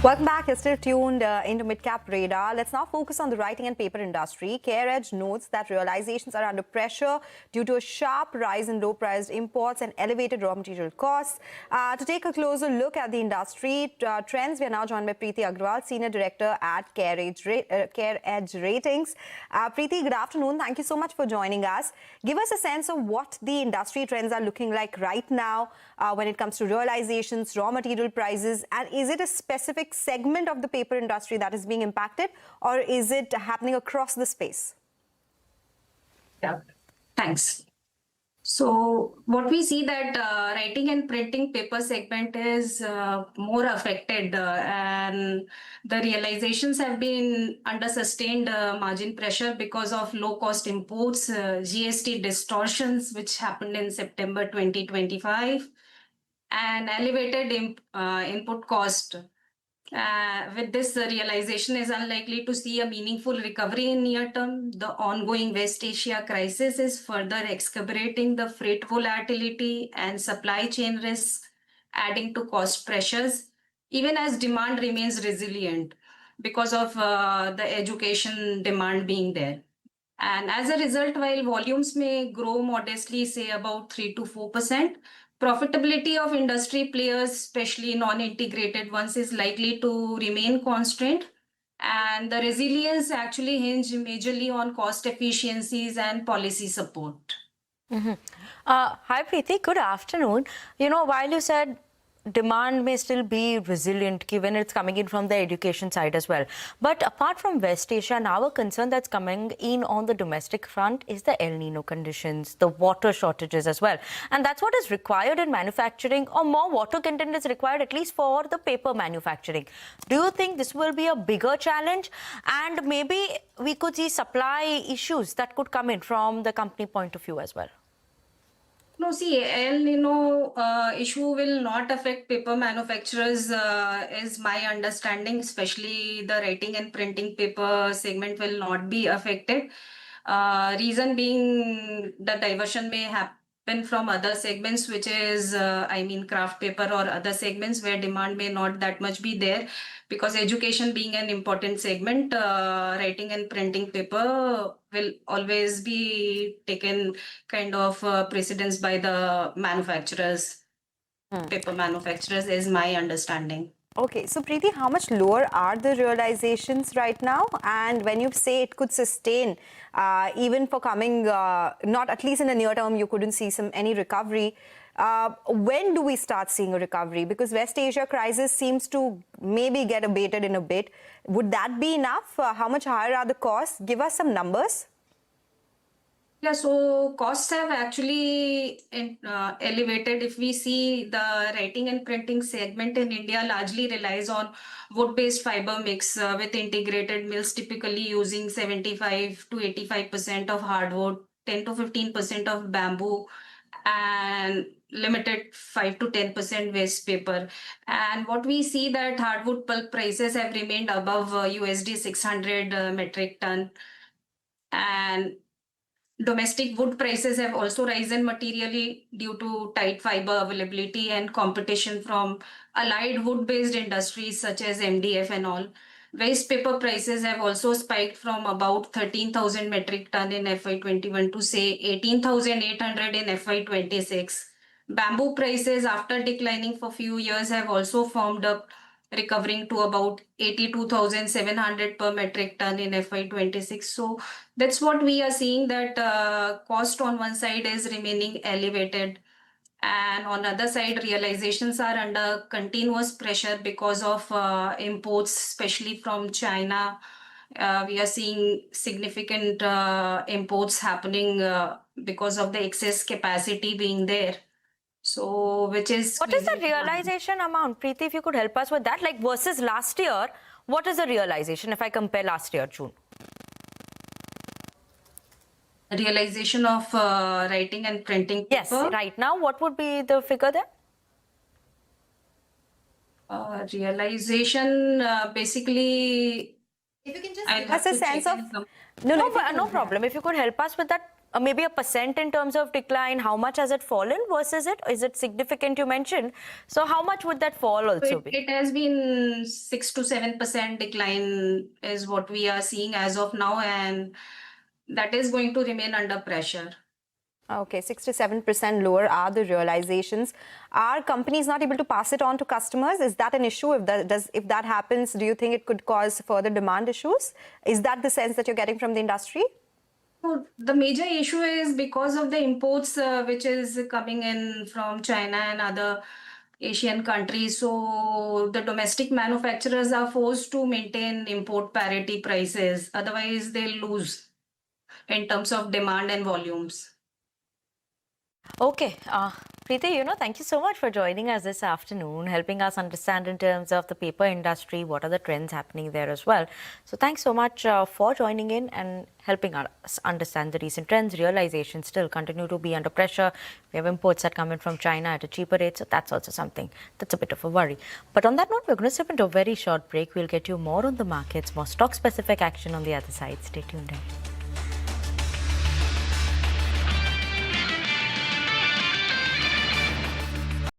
Welcome back. You're still tuned into Midcap Radar. Let's now focus on the writing and paper industry. CareEdge notes that realizations are under pressure due to a sharp rise in low-priced imports and elevated raw material costs. To take a closer look at the industry trends, we are now joined by Priti Agarwal, Senior Director at CareEdge Ratings. Priti, good afternoon. Thank you so much for joining us. Give us a sense of what the industry trends are looking like right now when it comes to realizations, raw material prices, and is it a specific segment of the paper industry that is being impacted, or is it happening across the space? Yeah, thanks. So what we see that writing and printing paper segment is more affected and the realizations have been under sustained margin pressure because of low cost imports, GST distortions which happened in September 2025 and elevated input cost. With this, the realization is unlikely to see a meaningful recovery in near term. The ongoing West Asia crisis is further exacerbating the freight volatility and supply chain risks, adding to cost pressures, even as demand remains resilient because of the education demand being there. And as a result, while volumes may grow modestly, say about 3 to 4%, profitability of industry players, especially non-integrated ones, is likely to remain constrained. And the resilience actually hinge majorly on cost efficiencies and policy support. Hi, Preeti. Good afternoon. While you said demand may still be resilient given it's coming in from the education side as well. But apart from West Asia, now a concern that's coming in on the domestic front is the El Nino conditions, the water shortages as well. And that's what is required in manufacturing, or more water content is required at least for the paper manufacturing. Do you think this will be a bigger challenge? And maybe we could see supply issues that could come in from the company point of view as well. No, see, El Nino issue will not affect paper manufacturers, is my understanding, especially the writing and printing paper segment will not be affected. Reason being the diversion may happen from other segments, which is, craft paper or other segments where demand may not that much be there. Because education being an important segment, writing and printing paper will always be taken kind of precedence by the manufacturers, paper manufacturers, is my understanding. Okay, so Preeti, how much lower are the realizations right now? And when you say it could sustain, even for coming, not at least in the near term, you couldn't see any recovery. When do we start seeing a recovery? Because West Asia crisis seems to maybe get abated in a bit. Would that be enough? How much higher are the costs? Give us some numbers. Yeah, so costs have actually elevated. If we see the writing and printing segment in India largely relies on wood-based fiber mix with integrated mills typically using 75 to 85% of hardwood, 10 to 15% of bamboo, and limited 5 to 10% waste paper. And what we see that hardwood pulp prices have remained above USD 600 metric ton. And domestic wood prices have also risen materially due to tight fiber availability and competition from allied wood-based industries such as MDF and all. Waste paper prices have also spiked from about 13,000 metric ton in FY21 to say 18,800 in FY26. Bamboo prices, after declining for few years, have also firmed up, recovering to about 82,700 per metric ton in FY26. So that's what we are seeing, that cost on one side is remaining elevated, and on the other side realizations are under continuous pressure because of imports, especially from China. We are seeing significant imports happening because of the excess capacity being there. So, which is... What is the realization amount? Preeti, if you could help us with that, like versus last year, what is the realization if I compare last year, June? Realization of writing and printing paper? Yes, right now, what would be the figure there? Realization, basically... If you can just give us a sense of... No problem. If you could help us with that maybe a percent in terms of decline? How much has it fallen versus it? Is it significant, you mentioned? So how much would that fall also be? It has been 6 to 7% decline is what we are seeing as of now, and that is going to remain under pressure. Okay, 6 to 7% lower are the realizations. Are companies not able to pass it on to customers? Is that an issue? If that happens, do you think it could cause further demand issues? Is that the sense that you're getting from the industry? So the major issue is because of the imports which is coming in from China and other Asian countries. So the domestic manufacturers are forced to maintain import parity prices. Otherwise, they'll lose in terms of demand and volumes. Okay, Priti, thank you so much for joining us this afternoon, helping us understand in terms of the paper industry, what are the trends happening there as well. So thanks so much for joining in and helping us understand the recent trends. Realizations still continue to be under pressure. We have imports that come in from China at a cheaper rate, so that's also something that's a bit of a worry. But on that note, we're going to step into a very short break. We'll get you more on the markets, more stock-specific action on the other side. Stay tuned in.